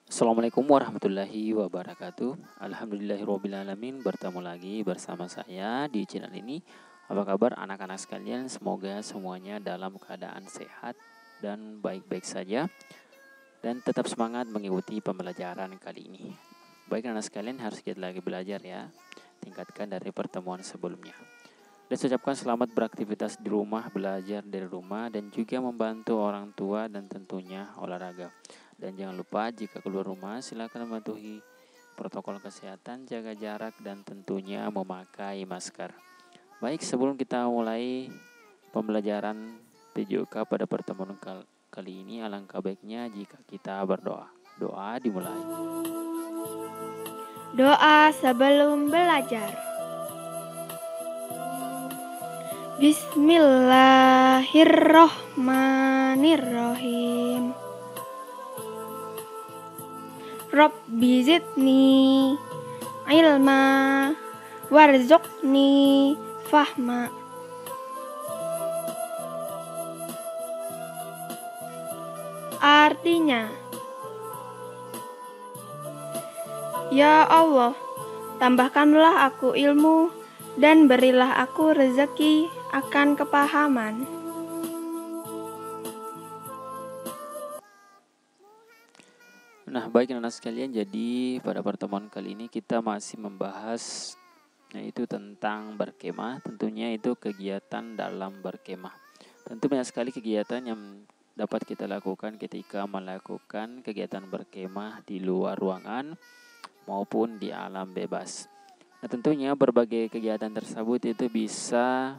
Assalamualaikum warahmatullahi wabarakatuh. Alhamdulillahirrabbilalamin. Bertemu lagi bersama saya di channel ini. Apa kabar anak-anak sekalian? Semoga semuanya dalam keadaan sehat dan baik-baik saja, dan tetap semangat mengikuti pembelajaran kali ini. Baik anak sekalian, harus kita lagi belajar ya. Tingkatkan dari pertemuan sebelumnya. Dan saya ucapkan selamat beraktivitas di rumah, belajar dari rumah, dan juga membantu orang tua dan tentunya olahraga. Dan jangan lupa jika keluar rumah silakan mematuhi protokol kesehatan, jaga jarak, dan tentunya memakai masker. Baik, sebelum kita mulai pembelajaran PJOK pada pertemuan kali ini, alangkah baiknya jika kita berdoa. Doa dimulai. Doa sebelum belajar. Bismillahirrohmanirrohim. Rabbi zidni ilma warzuqni fahma. Artinya, ya Allah, tambahkanlah aku ilmu dan berilah aku rezeki akan kepahaman. Nah, baik anak sekalian, jadi pada pertemuan kali ini kita masih membahas yaitu tentang berkemah. Tentunya itu kegiatan dalam berkemah. Tentu banyak sekali kegiatan yang dapat kita lakukan ketika melakukan kegiatan berkemah di luar ruangan maupun di alam bebas. Nah, tentunya berbagai kegiatan tersebut itu bisa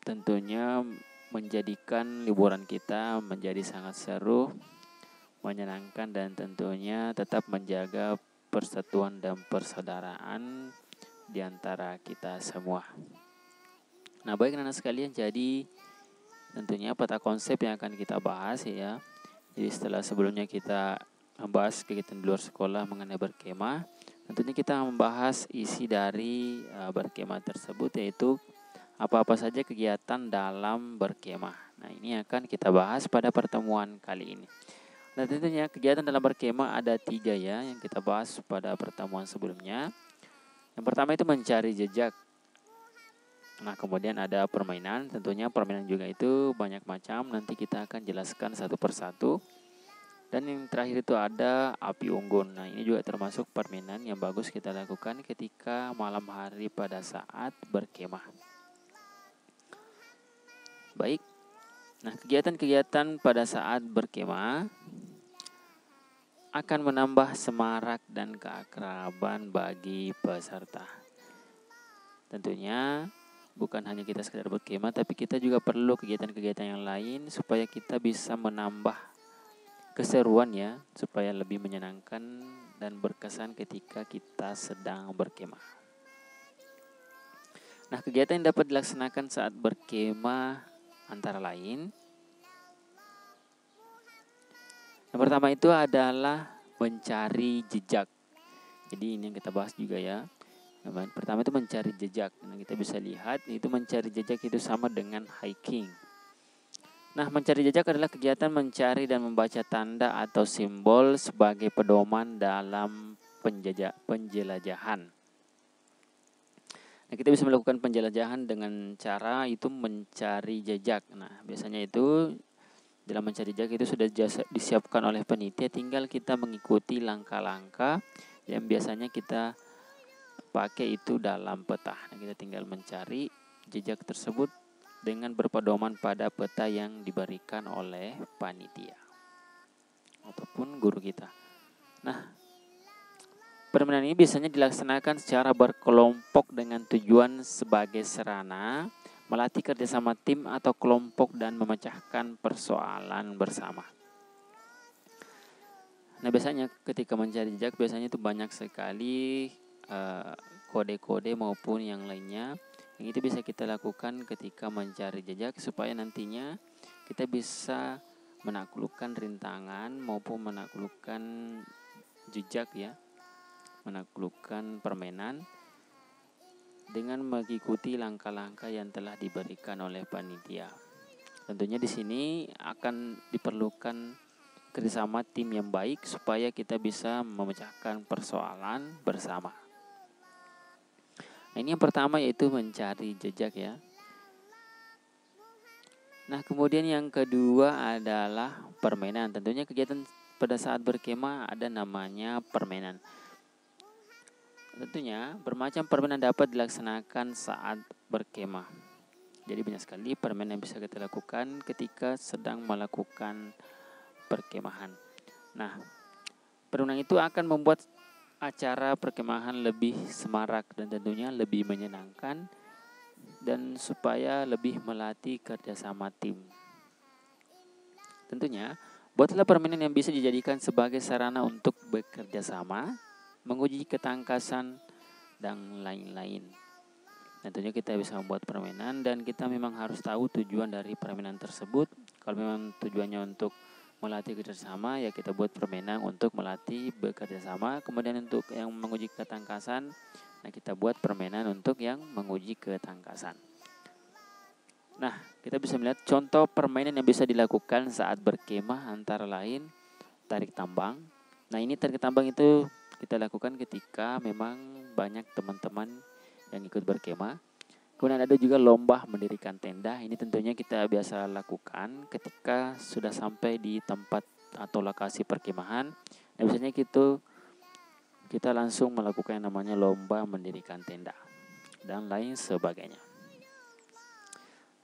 tentunya menjadikan liburan kita menjadi sangat seru, menyenangkan, dan tentunya tetap menjaga persatuan dan persaudaraan di antara kita semua. Nah, baik anak sekalian, jadi tentunya peta konsep yang akan kita bahas ya. Jadi setelah sebelumnya kita membahas kegiatan di luar sekolah mengenai berkemah, tentunya kita membahas isi dari berkemah tersebut, yaitu apa-apa saja kegiatan dalam berkemah. Nah, ini akan kita bahas pada pertemuan kali ini. Nah, tentunya kegiatan dalam berkemah ada 3 ya yang kita bahas pada pertemuan sebelumnya. Yang pertama itu mencari jejak. Nah, kemudian ada permainan. Tentunya permainan juga itu banyak macam. Nanti kita akan jelaskan satu persatu. Dan yang terakhir itu ada api unggun. Nah, ini juga termasuk permainan yang bagus kita lakukan ketika malam hari pada saat berkemah. Baik. Nah, kegiatan-kegiatan pada saat berkemah akan menambah semarak dan keakraban bagi peserta. Tentunya bukan hanya kita sekedar berkemah, tapi kita juga perlu kegiatan-kegiatan yang lain supaya kita bisa menambah keseruan ya, supaya lebih menyenangkan dan berkesan ketika kita sedang berkemah. Nah, kegiatan yang dapat dilaksanakan saat berkemah antara lain, yang pertama itu adalah mencari jejak. Jadi ini yang kita bahas juga ya. Yang pertama itu mencari jejak. Nah, kita bisa lihat itu mencari jejak itu sama dengan hiking. Nah, mencari jejak adalah kegiatan mencari dan membaca tanda atau simbol sebagai pedoman dalam penjelajahan. Nah, kita bisa melakukan penjelajahan dengan cara itu mencari jejak. Nah, biasanya itu dalam mencari jejak itu sudah disiapkan oleh panitia, tinggal kita mengikuti langkah-langkah yang biasanya kita pakai itu dalam peta. Nah, kita tinggal mencari jejak tersebut dengan berpedoman pada peta yang diberikan oleh panitia ataupun guru kita. Nah, permainan ini biasanya dilaksanakan secara berkelompok dengan tujuan sebagai sarana melatih kerjasama tim atau kelompok dan memecahkan persoalan bersama. Nah, biasanya ketika mencari jejak biasanya itu banyak sekali kode-kode maupun yang lainnya. Yang itu bisa kita lakukan ketika mencari jejak supaya nantinya kita bisa menaklukkan rintangan maupun menaklukkan jejak ya, menaklukkan permainan dengan mengikuti langkah-langkah yang telah diberikan oleh panitia. Tentunya di sini akan diperlukan kerjasama tim yang baik supaya kita bisa memecahkan persoalan bersama. Nah, ini yang pertama yaitu mencari jejak ya. Nah, kemudian yang kedua adalah permainan. Tentunya kegiatan pada saat berkemah ada namanya permainan. Tentunya bermacam permainan dapat dilaksanakan saat berkemah. Jadi banyak sekali permainan yang bisa kita lakukan ketika sedang melakukan perkemahan. Nah, permainan itu akan membuat acara perkemahan lebih semarak dan tentunya lebih menyenangkan dan supaya lebih melatih kerjasama tim. Tentunya, buatlah permainan yang bisa dijadikan sebagai sarana untuk bekerja sama, menguji ketangkasan, dan lain-lain. Tentunya kita bisa membuat permainan dan kita memang harus tahu tujuan dari permainan tersebut. Kalau memang tujuannya untuk melatih kerjasama, ya kita buat permainan untuk melatih bekerja sama. Kemudian untuk yang menguji ketangkasan, nah kita buat permainan untuk yang menguji ketangkasan. Nah, kita bisa melihat contoh permainan yang bisa dilakukan saat berkemah antara lain tarik tambang. Nah, ini tarik tambang itu kita lakukan ketika memang banyak teman-teman yang ikut berkemah. Kemudian ada juga lomba mendirikan tenda. Ini tentunya kita biasa lakukan ketika sudah sampai di tempat atau lokasi perkemahan. Nah, biasanya kita langsung melakukan yang namanya lomba mendirikan tenda dan lain sebagainya.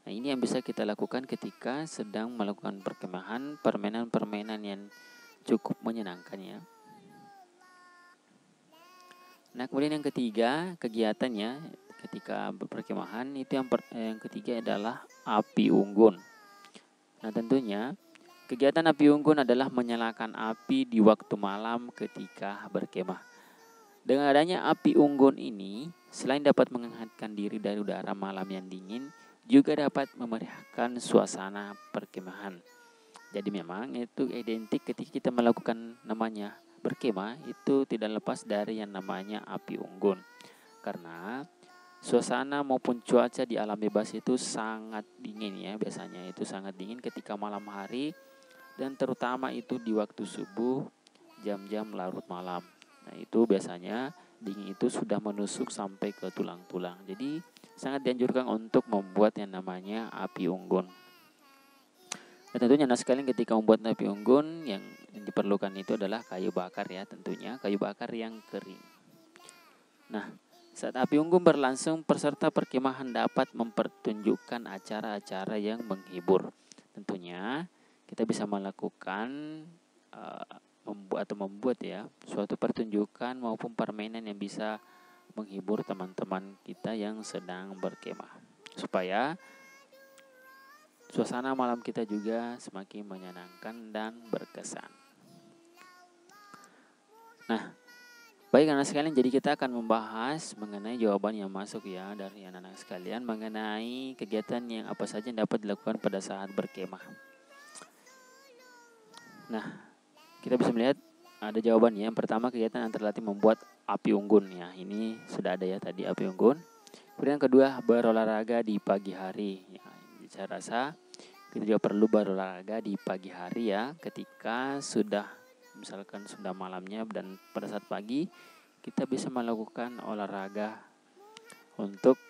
Nah, ini yang bisa kita lakukan ketika sedang melakukan perkemahan, permainan-permainan yang cukup menyenangkan ya. Nah, kemudian yang ketiga, kegiatannya ketika perkemahan itu yang ketiga adalah api unggun. Nah, tentunya kegiatan api unggun adalah menyalakan api di waktu malam ketika berkemah. Dengan adanya api unggun ini, selain dapat menghangatkan diri dari udara malam yang dingin, juga dapat memeriahkan suasana perkemahan. Jadi memang itu identik ketika kita melakukan namanya berkemah, itu tidak lepas dari yang namanya api unggun. Karena suasana maupun cuaca di alam bebas itu sangat dingin ya, biasanya itu sangat dingin ketika malam hari dan terutama itu di waktu subuh, jam-jam larut malam. Nah, itu biasanya dingin itu sudah menusuk sampai ke tulang-tulang. Jadi sangat dianjurkan untuk membuat yang namanya api unggun. Dan tentunya sekalian ketika membuat api unggun yang diperlukan itu adalah kayu bakar ya, tentunya kayu bakar yang kering. Nah, saat api unggun berlangsung, peserta perkemahan dapat mempertunjukkan acara-acara yang menghibur. Tentunya kita bisa melakukan membuat ya suatu pertunjukan maupun permainan yang bisa menghibur teman-teman kita yang sedang berkemah, supaya suasana malam kita juga semakin menyenangkan dan berkesan. Nah, baik anak sekalian, jadi kita akan membahas mengenai jawaban yang masuk ya dari anak-anak sekalian mengenai kegiatan yang apa saja yang dapat dilakukan pada saat berkemah. Nah, kita bisa melihat ada jawabannya. Yang pertama, kegiatan antara lain membuat api unggun ya. Ini sudah ada ya tadi api unggun. Kemudian yang kedua, berolahraga di pagi hari. Ya, saya rasa kita juga perlu berolahraga di pagi hari ya. Ketika misalkan sudah malamnya dan pada saat pagi kita bisa melakukan olahraga untuk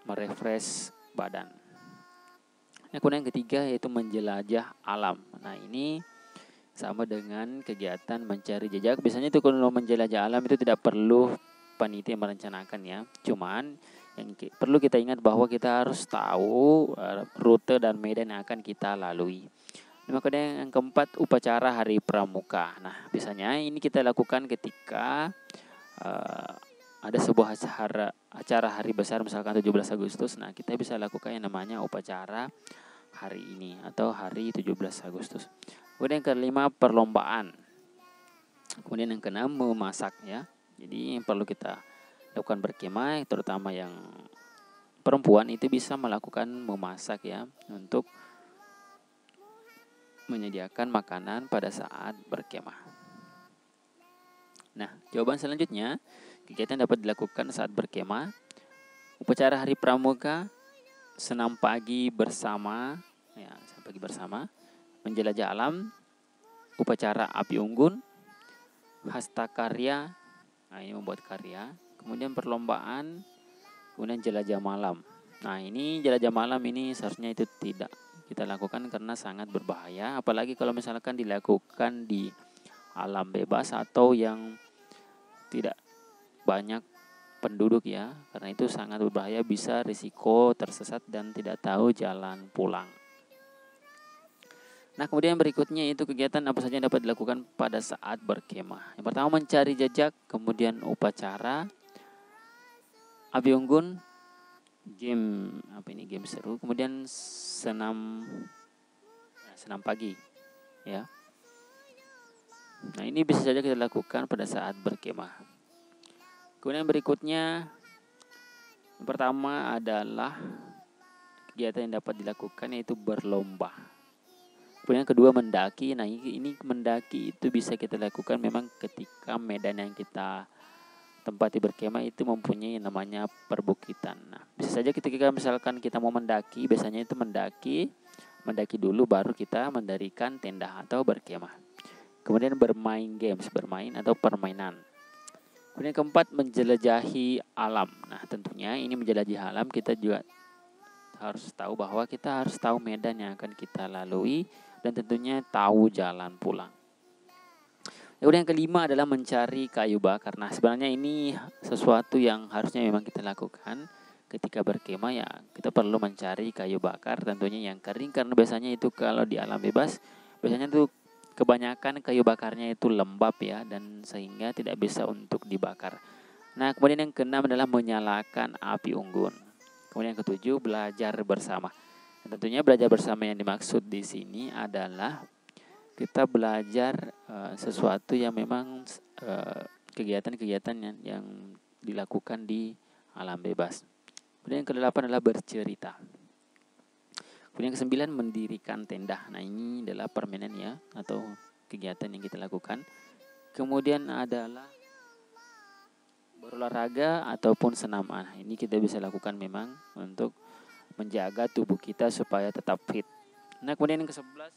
merefresh badan. Nah, kemudian yang ketiga yaitu menjelajah alam. Nah, ini sama dengan kegiatan mencari jejak. Biasanya itu kalau menjelajah alam itu tidak perlu panitia merencanakan ya. Cuman yang perlu kita ingat bahwa kita harus tahu rute dan medan yang akan kita lalui. Kemudian yang keempat, upacara hari pramuka. Nah, biasanya ini kita lakukan ketika ada sebuah acara hari besar misalkan 17 Agustus. Nah, kita bisa lakukan yang namanya upacara hari ini atau hari 17 Agustus. Kemudian yang kelima, perlombaan. Kemudian yang keenam, memasak ya. Jadi yang perlu kita lakukan berkemah, terutama yang perempuan itu bisa melakukan memasak ya, untuk menyediakan makanan pada saat berkemah. Nah, jawaban selanjutnya, kegiatan dapat dilakukan saat berkemah, upacara hari pramuka, senam pagi bersama, menjelajah alam, upacara api unggun, hastakarya, nah ini membuat karya, kemudian perlombaan, kemudian jelajah malam. Nah ini jelajah malam ini seharusnya itu tidak kita lakukan karena sangat berbahaya, apalagi kalau misalkan dilakukan di alam bebas atau yang tidak banyak penduduk ya, karena itu sangat berbahaya, bisa risiko tersesat dan tidak tahu jalan pulang. Nah kemudian berikutnya itu kegiatan apa saja yang dapat dilakukan pada saat berkemah. Yang pertama mencari jejak, kemudian upacara, api unggun, game seru, kemudian senam pagi ya. Nah ini bisa saja kita lakukan pada saat berkemah. Kemudian berikutnya yang pertama adalah kegiatan yang dapat dilakukan yaitu berlomba. Kemudian yang kedua mendaki. Nah ini mendaki itu bisa kita lakukan memang ketika medan yang kita tempati berkemah itu mempunyai namanya perbukitan. Nah bisa saja ketika misalkan kita mau mendaki, biasanya itu mendaki dulu baru kita mendirikan tenda atau berkemah. Kemudian bermain games, bermain atau permainan. Kemudian keempat menjelajahi alam. Nah tentunya ini menjelajahi alam kita juga harus tahu bahwa kita harus tahu medan yang akan kita lalui dan tentunya tahu jalan pulang. Kemudian yang kelima adalah mencari kayu bakar. Nah sebenarnya ini sesuatu yang harusnya memang kita lakukan ketika berkemah ya. Kita perlu mencari kayu bakar tentunya yang kering, karena biasanya itu kalau di alam bebas biasanya tuh kebanyakan kayu bakarnya itu lembab ya, dan sehingga tidak bisa untuk dibakar. Nah kemudian yang keenam adalah menyalakan api unggun. Kemudian yang ketujuh belajar bersama. Dan tentunya belajar bersama yang dimaksud di sini adalah kita belajar sesuatu yang memang kegiatan-kegiatan yang dilakukan di alam bebas. Kemudian yang kedelapan adalah bercerita. Kemudian yang kesembilan mendirikan tenda. Nah ini adalah permainan ya atau kegiatan yang kita lakukan. Kemudian adalah berolahraga ataupun senam. Nah ini kita bisa lakukan memang untuk menjaga tubuh kita supaya tetap fit. Nah kemudian yang ke-11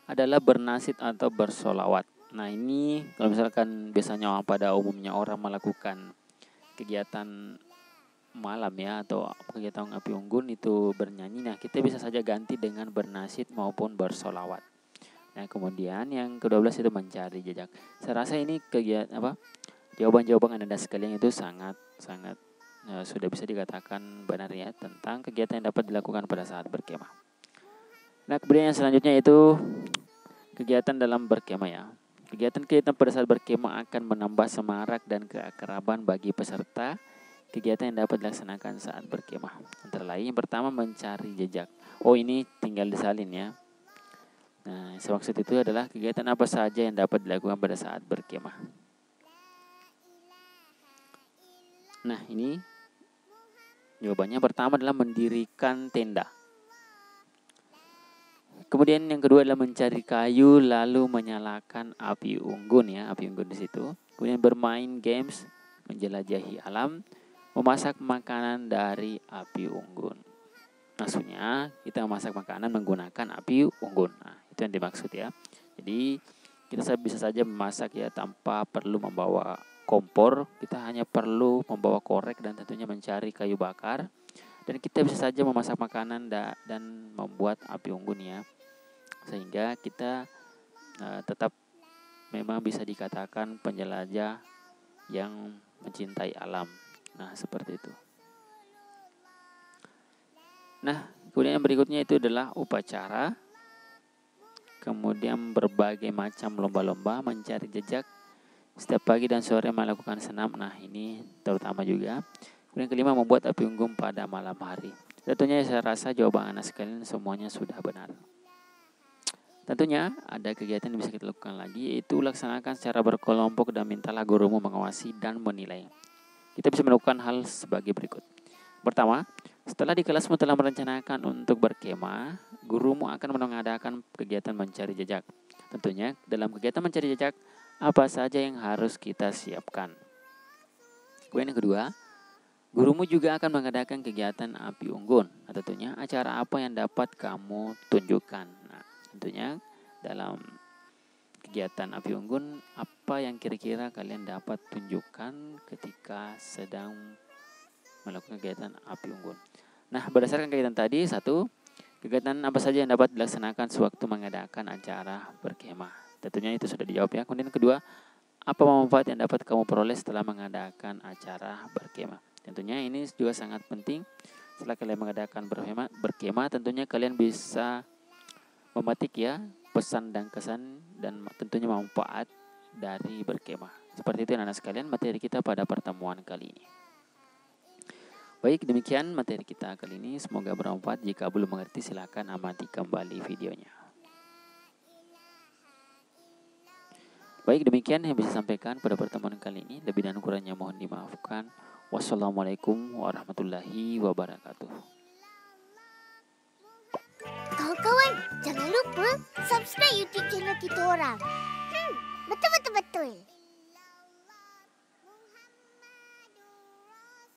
adalah bernasid atau bersolawat. Nah ini kalau misalkan biasanya pada umumnya orang melakukan kegiatan malam ya atau kegiatan api unggun itu bernyanyi. Nah kita bisa saja ganti dengan bernasid maupun bersolawat. Nah kemudian yang ke-12 itu mencari jejak. Saya rasa ini kegiatan jawaban-jawaban Anda sekalian itu sangat sudah bisa dikatakan benar ya tentang kegiatan yang dapat dilakukan pada saat berkemah. Nah kemudian yang selanjutnya itu kegiatan dalam berkemah ya. Kegiatan pada saat berkemah akan menambah semarak dan keakraban bagi peserta kegiatan yang dapat dilaksanakan saat berkemah. Antara lain yang pertama mencari jejak. Oh ini tinggal disalin ya. Nah maksud itu adalah kegiatan apa saja yang dapat dilakukan pada saat berkemah. Nah ini jawabannya pertama adalah mendirikan tenda. Kemudian yang kedua adalah mencari kayu lalu menyalakan api unggun ya, api unggun di situ. Kemudian bermain games, menjelajahi alam, memasak makanan dari api unggun. Maksudnya kita memasak makanan menggunakan api unggun. Nah, itu yang dimaksud ya. Jadi kita bisa saja memasak ya tanpa perlu membawa kompor, kita hanya perlu membawa korek dan tentunya mencari kayu bakar, dan kita bisa saja memasak makanan dan membuat api unggun ya, sehingga kita tetap memang bisa dikatakan penjelajah yang mencintai alam. Nah seperti itu. Nah kemudian yang berikutnya itu adalah upacara, kemudian berbagai macam lomba-lomba, mencari jejak, setiap pagi dan sore melakukan senam. Nah ini terutama juga. Kemudian kelima membuat api unggun pada malam hari. Tentunya saya rasa jawaban Anda sekalian semuanya sudah benar. Tentunya ada kegiatan yang bisa kita lakukan lagi, yaitu laksanakan secara berkelompok dan mintalah gurumu mengawasi dan menilai. Kita bisa melakukan hal sebagai berikut. Pertama, setelah di kelasmu telah merencanakan untuk berkemah, gurumu akan mengadakan kegiatan mencari jejak. Tentunya dalam kegiatan mencari jejak apa saja yang harus kita siapkan. Kemudian yang kedua, gurumu juga akan mengadakan kegiatan api unggun. Nah, tentunya acara apa yang dapat kamu tunjukkan. Nah, tentunya dalam kegiatan api unggun, apa yang kira-kira kalian dapat tunjukkan ketika sedang melakukan kegiatan api unggun. Nah, berdasarkan kegiatan tadi, satu, kegiatan apa saja yang dapat dilaksanakan sewaktu mengadakan acara berkemah. Tentunya itu sudah dijawab ya. Kemudian kedua, apa manfaat yang dapat kamu peroleh setelah mengadakan acara berkemah. Tentunya ini juga sangat penting. Setelah kalian mengadakan berkemah, tentunya kalian bisa memetik ya pesan dan kesan dan tentunya manfaat dari berkemah. Seperti itu anak-anak sekalian materi kita pada pertemuan kali ini. Baik, demikian materi kita kali ini. Semoga bermanfaat. Jika belum mengerti, silakan amati kembali videonya. Baik, demikian yang bisa sampaikan pada pertemuan kali ini. Lebih dan kurangnya mohon dimaafkan. Wassalamualaikum warahmatullahi wabarakatuh. Kawan-kawan, jangan lupa subscribe YouTube channel kita orang. Betul-betul.